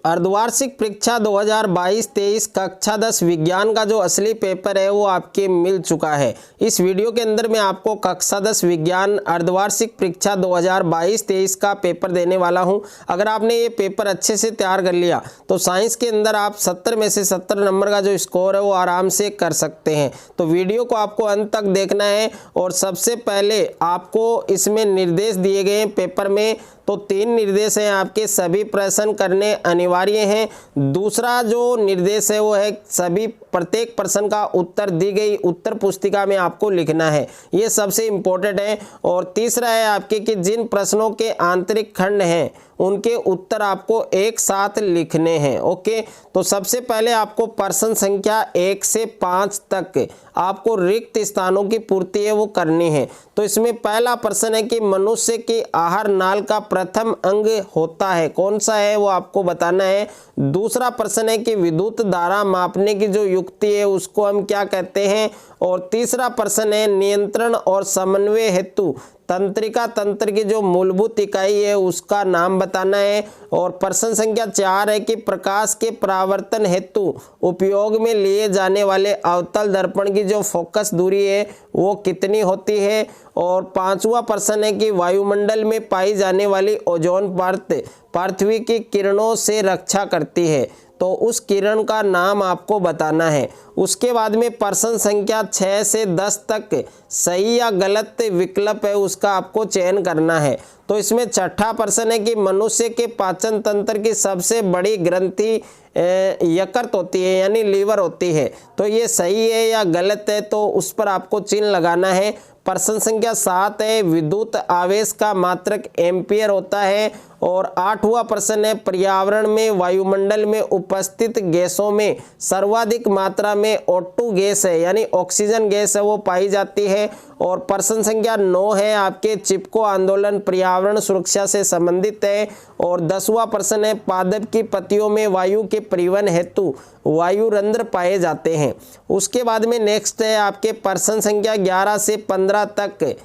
अर्धवार्षिक परीक्षा 2022-23 कक्षा 10 विज्ञान का जो असली पेपर है वो आपके मिल चुका है। इस वीडियो के अंदर मैं आपको कक्षा 10 विज्ञान अर्धवार्षिक परीक्षा 2022-23 का पेपर देने वाला हूं। अगर आपने ये पेपर अच्छे से तैयार कर लिया तो साइंस के अंदर आप 70 में से 70 नंबर का जो स्कोर है वो आराम से कर सकते हैं। तो वीडियो को आपको अंत तक देखना है और सबसे पहले आपको इसमें निर्देश दिए गए हैं पेपर में। तो 3 निर्देश हैं आपके, सभी प्रश्न करने अनिवार्य हैं। दूसरा जो निर्देश है वो है सभी प्रत्येक प्रश्न का उत्तर दी गई उत्तर पुस्तिका में आपको लिखना है, ये सबसे इम्पोर्टेंट है। और तीसरा है आपके कि जिन प्रश्नों के आंतरिक खंड हैं उनके उत्तर आपको एक साथ लिखने हैं। ओके, तो सबसे पहले आपको प्रश्न संख्या 1 से 5 तक आपको रिक्त स्थानों की पूर्ति है वो करनी है। तो इसमें पहला प्रश्न है कि मनुष्य के आहार नाल का प्रथम अंग होता है, कौन सा है वो आपको बताना है। दूसरा प्रश्न है कि विद्युत धारा मापने की जो युक्ति है उसको हम क्या कहते हैं। और तीसरा प्रश्न है नियंत्रण और समन्वय हेतु तंत्रिका तंत्र की जो मूलभूत इकाई है उसका नाम बताना है। और प्रश्न संख्या 4 है कि प्रकाश के परावर्तन हेतु उपयोग में लिए जाने वाले अवतल दर्पण की जो फोकस दूरी है वो कितनी होती है। और 5वां प्रश्न है कि वायुमंडल में पाई जाने ओजोन ओजोन परत पृथ्वी की किरणों से रक्षा करती है, तो उस किरण का नाम आपको बताना है। उसके बाद में प्रश्न संख्या 6 से 10 तक सही या गलत विकल्प है उसका आपको चयन करना है। तो इसमें छठा प्रश्न है कि मनुष्य के पाचन तंत्र की सबसे बड़ी ग्रंथि यकृत होती है यानी लीवर होती है, तो ये सही है या गलत है, तो उस पर आपको चिन्ह लगाना है। प्रश्न संख्या 7 है विद्युत आवेश का मात्रक एम्पियर होता है। और 8वां प्रश्न है पर्यावरण में वायुमंडल में उपस्थित गैसों में सर्वाधिक मात्रा में O2 गैस है यानी ऑक्सीजन गैस है वो पाई जाती है। और प्रश्न संख्या 9 है आपके चिपको आंदोलन पर्यावरण सुरक्षा से संबंधित है। और 10वां प्रश्न है पादप की पत्तियों में वायु के परिवहन हेतु वायु रंध्र पाए जाते हैं। उसके बाद में नेक्स्ट है आपके प्रश्न संख्या 11 से 15 तक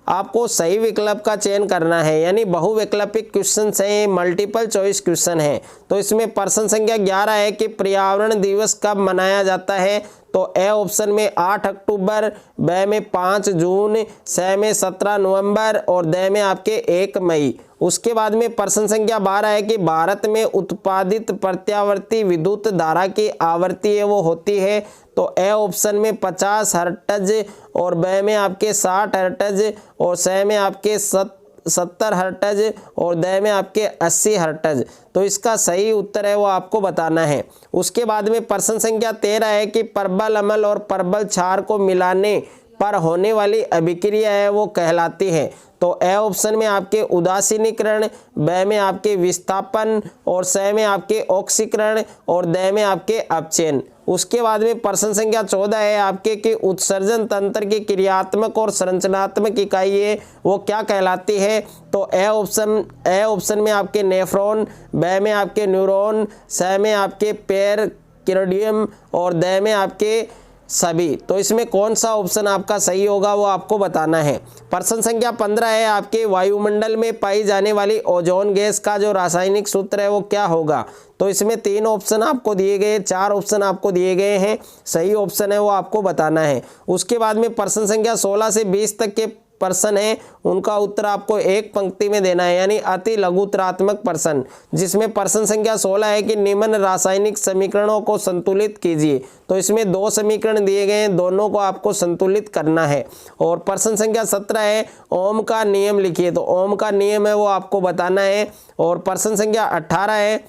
आपको सही विकल्प का चयन करना है यानी बहुविकल्पिक क्वेश्चन है, मल्टीपल चॉइस क्वेश्चन है। तो इसमें प्रश्न संख्या 11 है कि पर्यावरण दिवस कब मनाया जाता है। तो ए ऑप्शन में 8 अक्टूबर, ब में 5 जून, स में 17 नवंबर और द में आपके 1 मई। उसके बाद में प्रश्न संख्या 12 है कि भारत में उत्पादित प्रत्यावर्ती विद्युत धारा की आवृत्ति है वो होती है। तो ए ऑप्शन में 50 हर्ट्ज और ब में आपके 60 हर्ट्ज और स में आपके 70 हर्ट्ज और द में आपके 80 हर्ट्ज। तो इसका सही उत्तर है वो आपको बताना है। उसके बाद में प्रश्न संख्या 13 है कि प्रबल अम्ल और प्रबल क्षार को मिलाने पर होने वाली अभिक्रिया है वो कहलाती है। तो ए ऑप्शन में आपके उदासीनीकरण, ब में आपके विस्थापन और स में आपके ऑक्सीकरण और द में आपके अपचयन। उसके बाद में प्रश्न संख्या 14 है आपके कि उत्सर्जन तंत्र की क्रियात्मक और संरचनात्मक इकाई है वो क्या कहलाती है। तो ए ऑप्शन में आपके नेफ्रॉन, ब में आपके न्यूरॉन, स में आपके पेरिकार्डियम और द में आपके सभी। तो इसमें कौन सा ऑप्शन आपका सही होगा वो आपको बताना है। प्रश्न संख्या 15 है आपके वायुमंडल में पाई जाने वाली ओजोन गैस का जो रासायनिक सूत्र है वो क्या होगा। तो इसमें 3 ऑप्शन आपको दिए गए, 4 ऑप्शन आपको दिए गए हैं, सही ऑप्शन है वो आपको बताना है। उसके बाद में प्रश्न संख्या 16 से 20 तक के प्रश्न है उनका उत्तर आपको एक पंक्ति में देना है यानी अति लघुतरात्मक प्रश्न, जिसमें प्रश्न संख्या 16 है कि निम्न रासायनिक समीकरणों को संतुलित कीजिए। तो इसमें 2 समीकरण दिए गए हैं, दोनों को आपको संतुलित करना है। और प्रश्न संख्या 17 है ओम का नियम लिखिए, तो ओम का नियम है वो आपको बताना है। और प्रश्न संख्या 18 है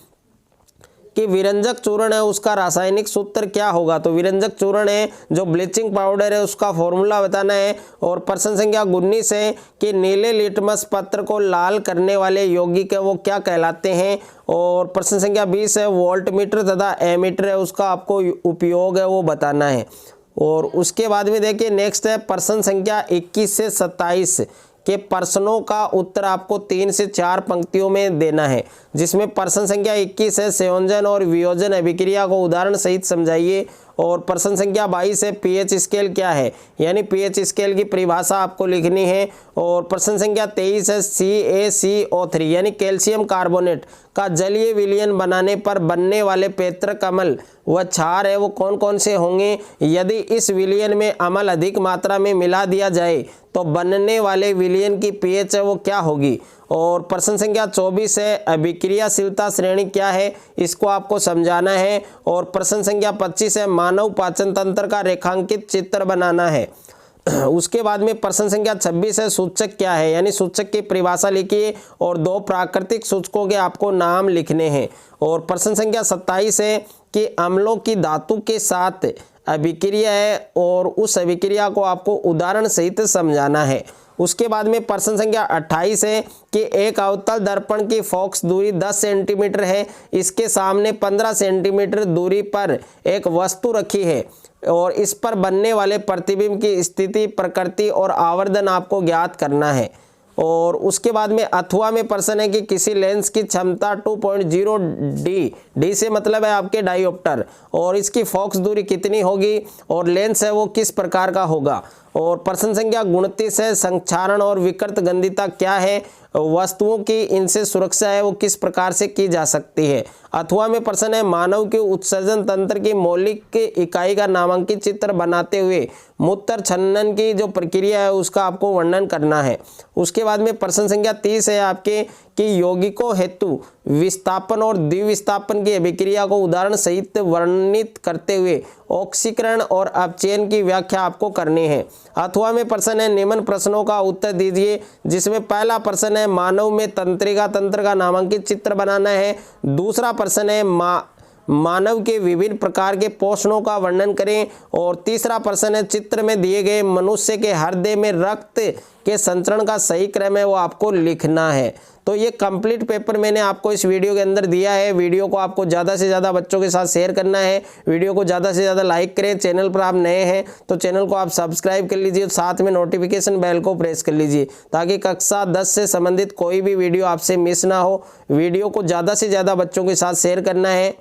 कि विरंजक चूर्ण है उसका रासायनिक सूत्र क्या होगा। तो विरंजक चूर्ण है जो ब्लीचिंग पाउडर है उसका फॉर्मूला बताना है। और प्रश्न संख्या 19 है कि नीले लिटमस पत्र को लाल करने वाले यौगिक है वो क्या कहलाते हैं। और प्रश्न संख्या 20 है वोल्टमीटर तथा एमीटर है उसका आपको उपयोग है वो बताना है। और उसके बाद में देखिए नेक्स्ट है प्रश्न संख्या 21 से 27 के प्रश्नों का उत्तर आपको 3 से 4 पंक्तियों में देना है, जिसमें प्रश्न संख्या 21 है संयोजन और वियोजन अभिक्रिया को उदाहरण सहित समझाइए। और प्रश्न संख्या 22 है पीएच स्केल क्या है, यानी पीएच स्केल की परिभाषा आपको लिखनी है। और प्रश्न संख्या 23 है CaCO3 यानी कैल्शियम कार्बोनेट का जलीय विलयन बनाने पर बनने वाले पैतृक अम्ल व क्षार है वो कौन कौन से होंगे। यदि इस विलयन में अम्ल अधिक मात्रा में मिला दिया जाए तो बनने वाले विलयन की पीएच है वो क्या होगी। और प्रश्न संख्या 24 है अभिक्रियाशीलता श्रेणी क्या है, इसको आपको समझाना है। और प्रश्न संख्या 25 है मानव पाचन तंत्र का रेखांकित चित्र बनाना है। उसके बाद में प्रश्न संख्या 26 है सूचक क्या है, यानी सूचक की परिभाषा लिखिए और 2 प्राकृतिक सूचकों के आपको नाम लिखने हैं। और प्रश्न संख्या 27 है कि अम्लों की धातु के साथ अभिक्रिया है और उस अभिक्रिया को आपको उदाहरण सहित समझाना है। उसके बाद में प्रश्न संख्या 28 है कि एक अवतल दर्पण की फोकस दूरी 10 सेंटीमीटर है, इसके सामने 15 सेंटीमीटर दूरी पर एक वस्तु रखी है और इस पर बनने वाले प्रतिबिंब की स्थिति, प्रकृति और आवर्धन आपको ज्ञात करना है। और उसके बाद में अथवा में प्रश्न है कि किसी लेंस की क्षमता 2.0 डी से मतलब है आपके डायोप्टर, और इसकी फोकस दूरी कितनी होगी और लेंस है वो किस प्रकार का होगा। और प्रश्न संख्या 29 है संक्षारण और विकृत गंधिता क्या है, वस्तुओं की इनसे सुरक्षा है वो किस प्रकार से की जा सकती है। अथवा में प्रश्न है मानव के उत्सर्जन तंत्र की मौलिक इकाई का नामांकित चित्र बनाते हुए मूत्र छन्नन की जो प्रक्रिया है उसका आपको वर्णन करना है। उसके बाद में प्रश्न संख्या 30 है आपके कि यौगिकों हेतु विस्थापन और द्विविस्थापन की अभिक्रिया को उदाहरण सहित वर्णित करते हुए ऑक्सीकरण और अपचयन की व्याख्या आपको करनी है। अथवा में प्रश्न है निम्न प्रश्नों का उत्तर दीजिए, जिसमें पहला प्रश्न है मानव में तंत्रिका तंत्र का नामांकित चित्र बनाना है। दूसरा प्रश्न है मानव के विभिन्न प्रकार के पोषणों का वर्णन करें। और तीसरा प्रश्न है चित्र में दिए गए मनुष्य के हृदय में रक्त के संचरण का सही क्रम है वो आपको लिखना है। तो ये कंप्लीट पेपर मैंने आपको इस वीडियो के अंदर दिया है। वीडियो को आपको ज़्यादा से ज़्यादा बच्चों के साथ शेयर करना है, वीडियो को ज़्यादा से ज़्यादा लाइक करें। चैनल पर आप नए हैं तो चैनल को आप सब्सक्राइब कर लीजिए, साथ में नोटिफिकेशन बेल को प्रेस कर लीजिए ताकि कक्षा 10 से संबंधित कोई भी वीडियो आपसे मिस ना हो। वीडियो को ज़्यादा से ज़्यादा बच्चों के साथ शेयर करना है।